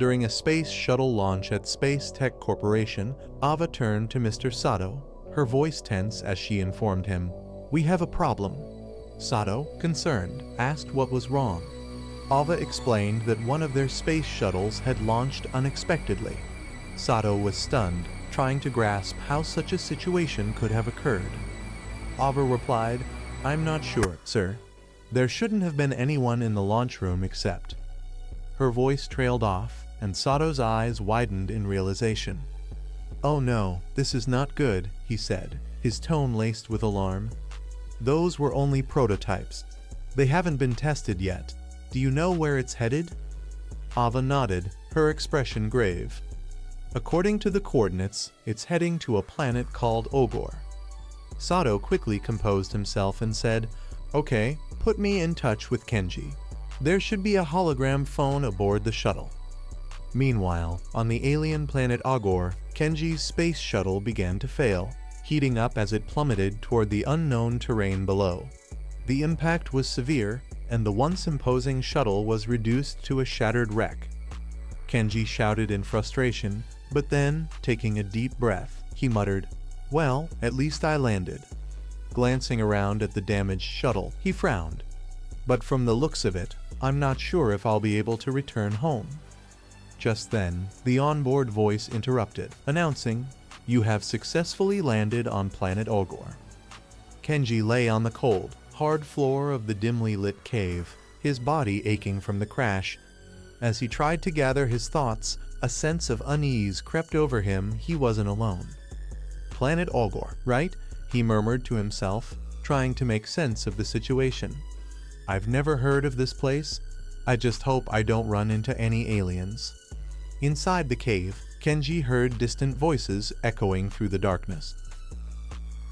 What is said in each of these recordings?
During a space shuttle launch at Space Tech Corporation, Ava turned to Mr. Sato, her voice tense as she informed him, "We have a problem." Sato, concerned, asked what was wrong. Ava explained that one of their space shuttles had launched unexpectedly. Sato was stunned, trying to grasp how such a situation could have occurred. Ava replied, "I'm not sure, sir. There shouldn't have been anyone in the launch room except." Her voice trailed off, and Sato's eyes widened in realization. "Oh no, this is not good," he said, his tone laced with alarm. "Those were only prototypes. They haven't been tested yet. Do you know where it's headed?" Ava nodded, her expression grave. "According to the coordinates, it's heading to a planet called Ogore." Sato quickly composed himself and said, "Okay, put me in touch with Kenji. There should be a hologram phone aboard the shuttle." Meanwhile, on the alien planet Ogore, Kenji's space shuttle began to fail, heating up as it plummeted toward the unknown terrain below. The impact was severe, and the once imposing shuttle was reduced to a shattered wreck. Kenji shouted in frustration, but then, taking a deep breath, he muttered, "Well, at least I landed." Glancing around at the damaged shuttle, he frowned. "But from the looks of it, I'm not sure if I'll be able to return home." Just then, the onboard voice interrupted, announcing, "You have successfully landed on planet Ogore." Kenji lay on the cold, hard floor of the dimly lit cave, his body aching from the crash. As he tried to gather his thoughts, a sense of unease crept over him. He wasn't alone. "Planet Ogore, right?" he murmured to himself, trying to make sense of the situation. "I've never heard of this place. I just hope I don't run into any aliens." Inside the cave, Kenji heard distant voices echoing through the darkness.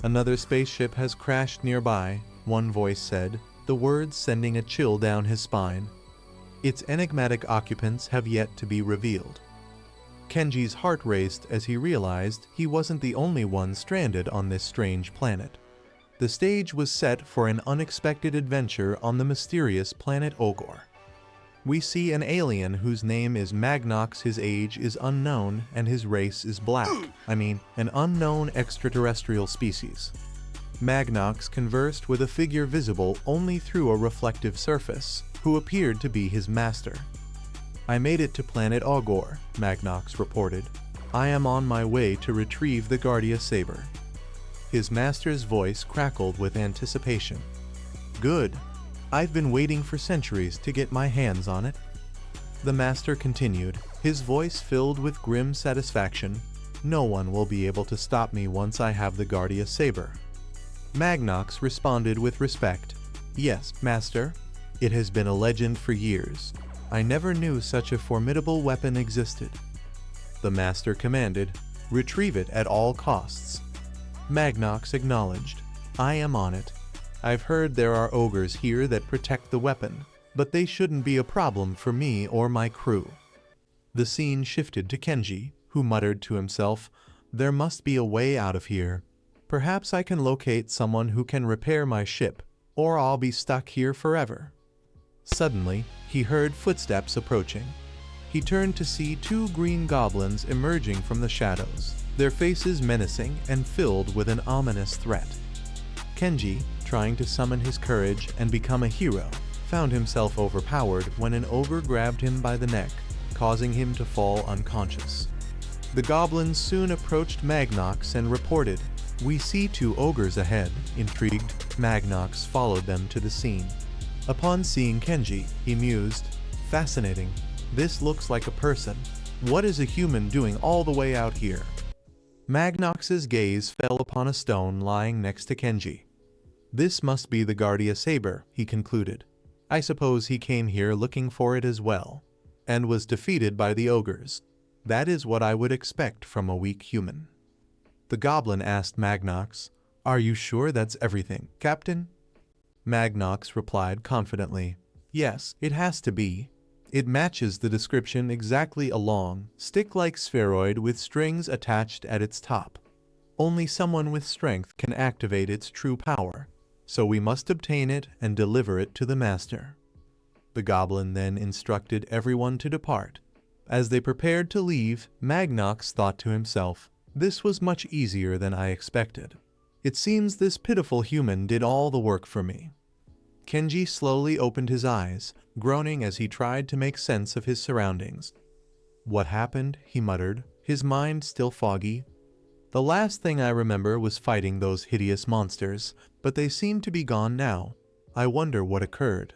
"Another spaceship has crashed nearby," one voice said, the words sending a chill down his spine. Its enigmatic occupants have yet to be revealed. Kenji's heart raced as he realized he wasn't the only one stranded on this strange planet. The stage was set for an unexpected adventure on the mysterious planet Ogore. We see an alien whose name is Magnox. His age is unknown and his race is black. An unknown extraterrestrial species. Magnox conversed with a figure visible only through a reflective surface, who appeared to be his master. "I made it to planet Ogore," Magnox reported. "I am on my way to retrieve the Guardia Saber." His master's voice crackled with anticipation. "Good. I've been waiting for centuries to get my hands on it." The master continued, his voice filled with grim satisfaction. "No one will be able to stop me once I have the Guardia Saber." Magnox responded with respect. "Yes, master. It has been a legend for years. I never knew such a formidable weapon existed." The master commanded, "Retrieve it at all costs." Magnox acknowledged, "I am on it. I've heard there are ogres here that protect the weapon, but they shouldn't be a problem for me or my crew." The scene shifted to Kenji, who muttered to himself, "There must be a way out of here. Perhaps I can locate someone who can repair my ship, or I'll be stuck here forever." Suddenly, he heard footsteps approaching. He turned to see two green goblins emerging from the shadows, their faces menacing and filled with an ominous threat. Kenji, trying to summon his courage and become a hero, found himself overpowered when an ogre grabbed him by the neck, causing him to fall unconscious. The goblins soon approached Magnox and reported, "We see two ogres ahead." Intrigued, Magnox followed them to the scene. Upon seeing Kenji, he mused, "Fascinating. This looks like a person. What is a human doing all the way out here?" Magnox's gaze fell upon a stone lying next to Kenji. "This must be the Guardia Saber," he concluded. "I suppose he came here looking for it as well, and was defeated by the ogres. That is what I would expect from a weak human." The goblin asked Magnox, "Are you sure that's everything, Captain?" Magnox replied confidently, "Yes, it has to be. It matches the description exactly. A long, stick-like spheroid with strings attached at its top. Only someone with strength can activate its true power, so we must obtain it and deliver it to the master." The goblin then instructed everyone to depart. As they prepared to leave, Magnox thought to himself, "This was much easier than I expected. It seems this pitiful human did all the work for me." Kenji slowly opened his eyes, groaning as he tried to make sense of his surroundings. "What happened?" he muttered, his mind still foggy. "The last thing I remember was fighting those hideous monsters, but they seem to be gone now. I wonder what occurred."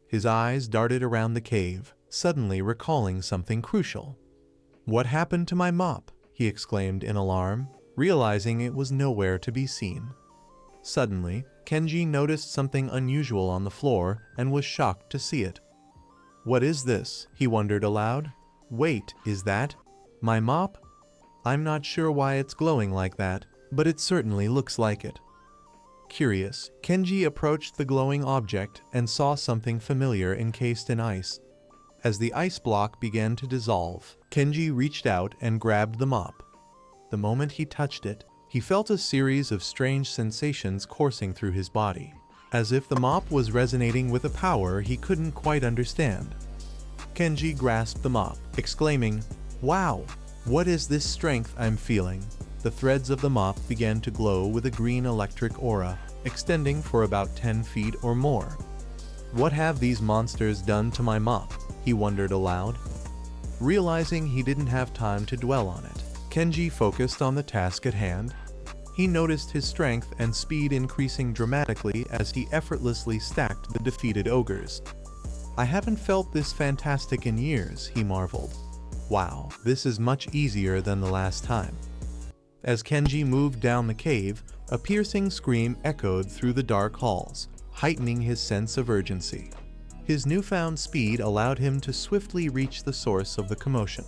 His eyes darted around the cave, suddenly recalling something crucial. "What happened to my mop?" he exclaimed in alarm, realizing it was nowhere to be seen. Suddenly, Kenji noticed something unusual on the floor and was shocked to see it. "What is this?" he wondered aloud. "Wait, is that my mop? I'm not sure why it's glowing like that, but it certainly looks like it." Curious, Kenji approached the glowing object and saw something familiar encased in ice. As the ice block began to dissolve, Kenji reached out and grabbed the mop. The moment he touched it, he felt a series of strange sensations coursing through his body, as if the mop was resonating with a power he couldn't quite understand. Kenji grasped the mop, exclaiming, "Wow! What is this strength I'm feeling?" The threads of the mop began to glow with a green electric aura, extending for about 10 feet or more. "What have these monsters done to my mop?" he wondered aloud. Realizing he didn't have time to dwell on it, Kenji focused on the task at hand. He noticed his strength and speed increasing dramatically as he effortlessly stacked the defeated ogres. "I haven't felt this fantastic in years," he marveled. "Wow, this is much easier than the last time." As Kenji moved down the cave, a piercing scream echoed through the dark halls, heightening his sense of urgency. His newfound speed allowed him to swiftly reach the source of the commotion.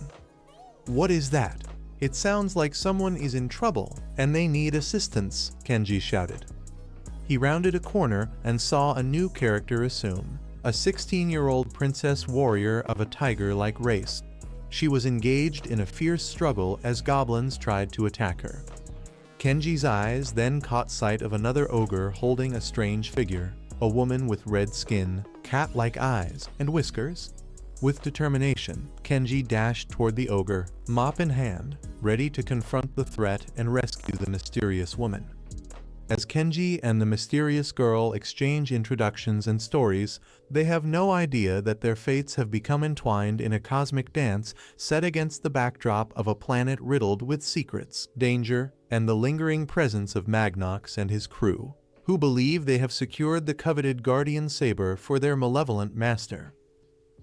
"What is that? It sounds like someone is in trouble, and they need assistance," Kenji shouted. He rounded a corner and saw a new character assume, a 16-year-old princess warrior of a tiger-like race. She was engaged in a fierce struggle as goblins tried to attack her. Kenji's eyes then caught sight of another ogre holding a strange figure, a woman with red skin, cat-like eyes, and whiskers. With determination, Kenji dashed toward the ogre, mop in hand, ready to confront the threat and rescue the mysterious woman. As Kenji and the mysterious girl exchange introductions and stories, they have no idea that their fates have become entwined in a cosmic dance set against the backdrop of a planet riddled with secrets, danger, and the lingering presence of Magnox and his crew, who believe they have secured the coveted guardian saber for their malevolent master.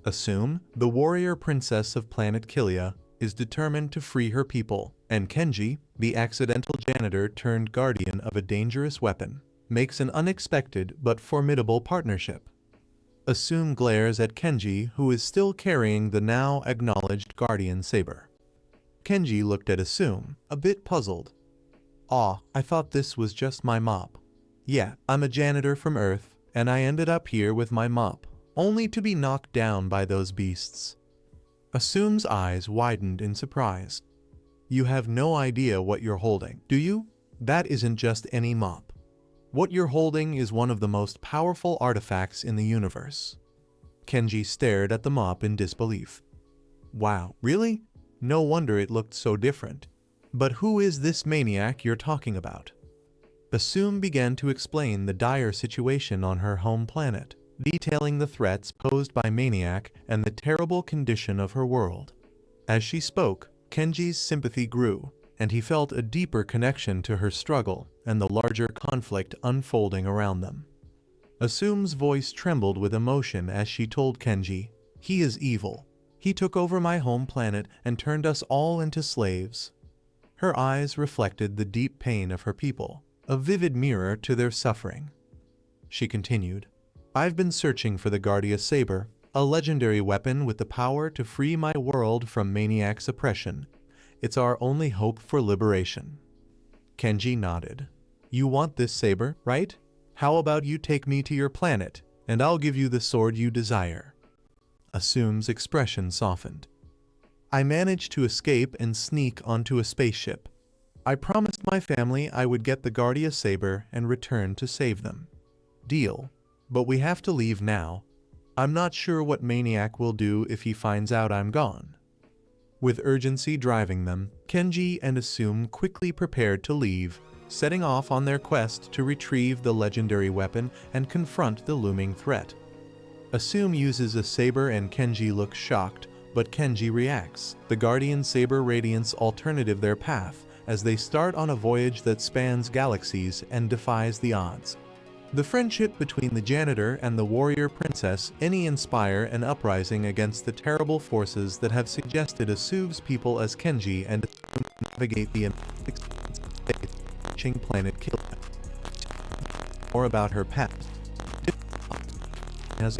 Assume, the warrior princess of planet Kilia, is determined to free her people, and Kenji, the accidental janitor turned guardian of a dangerous weapon, makes an unexpected but formidable partnership. Assume glares at Kenji, who is still carrying the now acknowledged guardian saber. Kenji looked at Assume, a bit puzzled. "Aw, I thought this was just my mop. Yeah, I'm a janitor from Earth, and I ended up here with my mop, only to be knocked down by those beasts." Assume's eyes widened in surprise. "You have no idea what you're holding, do you? That isn't just any mop. What you're holding is one of the most powerful artifacts in the universe." Kenji stared at the mop in disbelief. "Wow, really? No wonder it looked so different. But who is this maniac you're talking about?" Assume began to explain the dire situation on her home planet, detailing the threats posed by Maniac and the terrible condition of her world. As she spoke, Kenji's sympathy grew, and he felt a deeper connection to her struggle and the larger conflict unfolding around them. Assume's voice trembled with emotion as she told Kenji, "He is evil. He took over my home planet and turned us all into slaves." Her eyes reflected the deep pain of her people, a vivid mirror to their suffering. She continued, "I've been searching for the Guardia Saber, a legendary weapon with the power to free my world from Maniac's oppression. It's our only hope for liberation." Kenji nodded. "You want this saber, right? How about you take me to your planet, and I'll give you the sword you desire." Assume's expression softened. "I managed to escape and sneak onto a spaceship. I promised my family I would get the Guardia Saber and return to save them. Deal. But we have to leave now. I'm not sure what Maniac will do if he finds out I'm gone." With urgency driving them, Kenji and Assume quickly prepared to leave, setting off on their quest to retrieve the legendary weapon and confront the looming threat. Assume uses a saber and Kenji looks shocked, but Kenji reacts. The Guardian Saber radiance alternative their path as they start on a voyage that spans galaxies and defies the odds. The friendship between the janitor and the warrior princess inspire an uprising against the terrible forces that have suggested Asuve's people as Kenji and navigate the space planet Killa. More about her past as